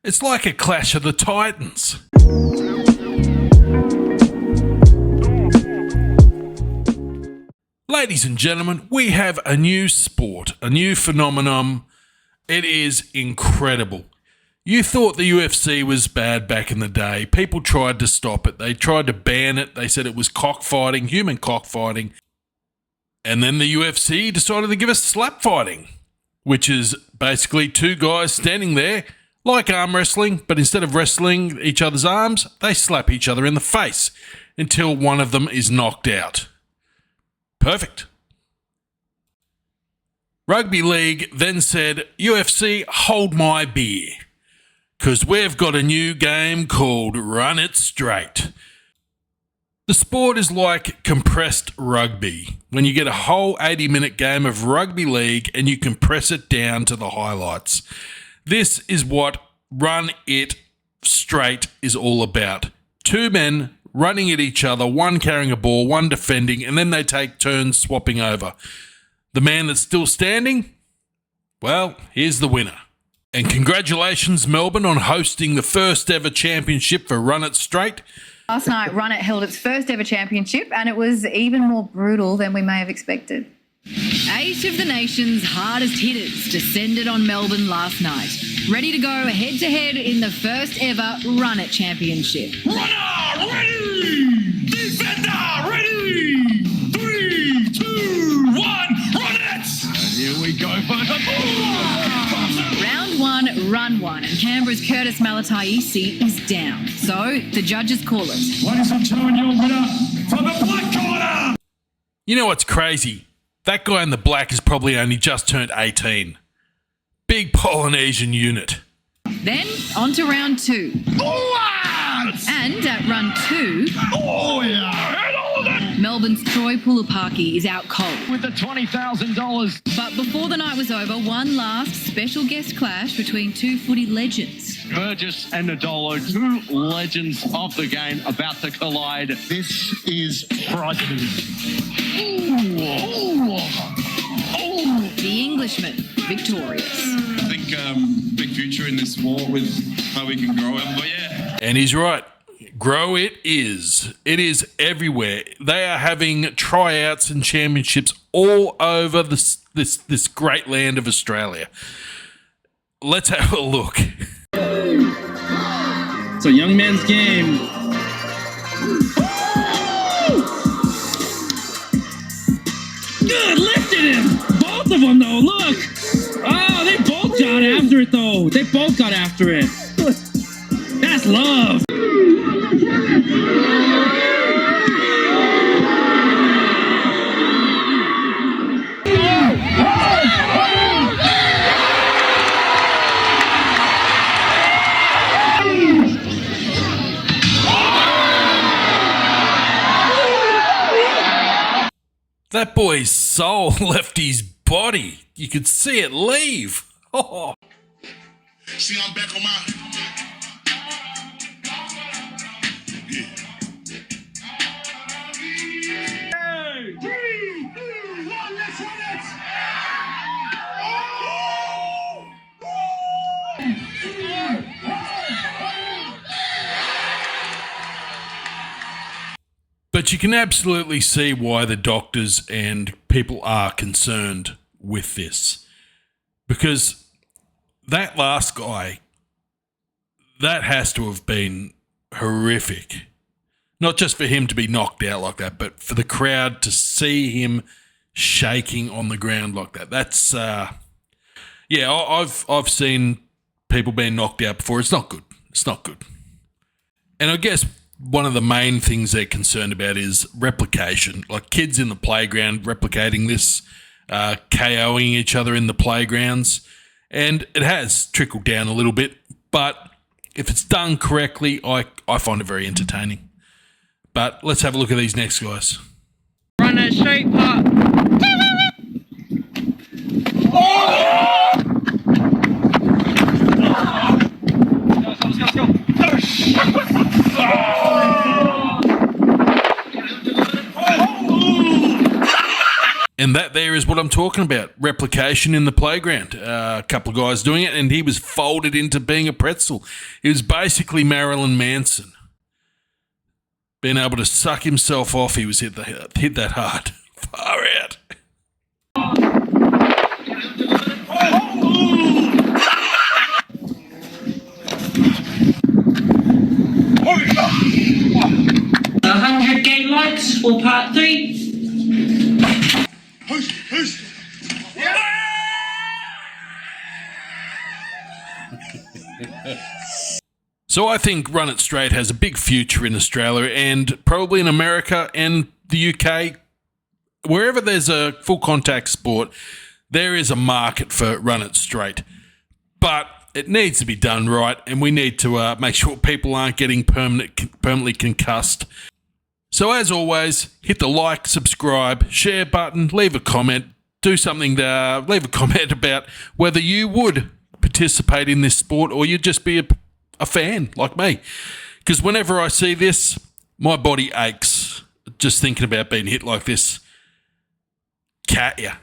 It's like a clash of the titans. Ladies and gentlemen, we have a new sport, a new phenomenon. It is incredible. You thought the UFC was bad back in the day. People tried to stop it. They tried to ban it. They said it was cockfighting, human cockfighting. And then the UFC decided to give us slap fighting, which is basically two guys standing there like arm wrestling, but instead of wrestling each other's arms, they slap each other in the face until one of them is knocked out. Perfect. Rugby League then said, UFC, hold my beer, because we've got a new game called Run It Straight. The sport is like compressed rugby, when you get a whole 80-minute game of rugby league and you compress it down to the highlights. This is what Run It Straight is all about. Two men running at each other, one carrying a ball, one defending, and then they take turns swapping over. The man that's still standing, well, here's the winner. And congratulations, Melbourne, on hosting the first ever championship for Run It Straight. Last night, Run It held its first ever championship, and it was even more brutal than we may have expected. 8 of the nation's hardest hitters descended on Melbourne last night, ready to go head-to-head in the first ever Run It Championship. Runner ready! Defender ready! 3, 2, 1, run it! And here we go for the ball! Round 1, run 1, and Canberra's Curtis Malataisi is down. So the judges call it. Ladies and gentlemen, your winner from the black corner! You know what's crazy? That guy in the black has probably only just turned 18. Big Polynesian unit. Then on to round 2. What? And at run 2, Oh yeah! Heard all of that! Melbourne's Troy Pulapaki is out cold. With the $20,000. But before the night was over, one last special guest clash between two footy legends. Burgess and Nadolo, two legends of the game, about to collide. This is frightening. The Englishman, victorious. I think big future in this sport with how we can grow it. But yeah. And he's right. Grow it is. It is everywhere. They are having tryouts and championships all over this great land of Australia. Let's have a look. It's a young man's game. Good, lifted him. Both of them, though. Look. Oh, they both got after it, though. They both got after it. That's love. That boy's soul left his body. You could see it leave. Oh. See, I'm back on my... Yeah. 3, 2, 1, let's run it! But you can absolutely see why the doctors and people are concerned with this. Because that last guy, that has to have been horrific. Not just for him to be knocked out like that, but for the crowd to see him shaking on the ground like that. That's, yeah, I've seen people being knocked out before. It's not good. It's not good. And I guess one of the main things they're concerned about is replication. Like kids in the playground replicating this, KOing each other in the playgrounds. And it has trickled down a little bit, but if it's done correctly, I find it very entertaining. But let's have a look at these next guys. Run that straight, pop. Let's go. And that there is what I'm talking about. Replication in the playground. A couple of guys doing it, and he was folded into being a pretzel. He was basically Marilyn Manson. Being able to suck himself off, he was hit that hard. Far out. A 100K likes for part 3. So I think Run It Straight has a big future in Australia and probably in America and the UK. Wherever there's a full contact sport, there is a market for Run It Straight. But it needs to be done right, and we need to make sure people aren't getting permanently concussed. So as always, hit the like, subscribe, share button, leave a comment, do something to leave a comment about whether you would participate in this sport or you'd just be a fan like me. Because whenever I see this, my body aches just thinking about being hit like this. Cat ya.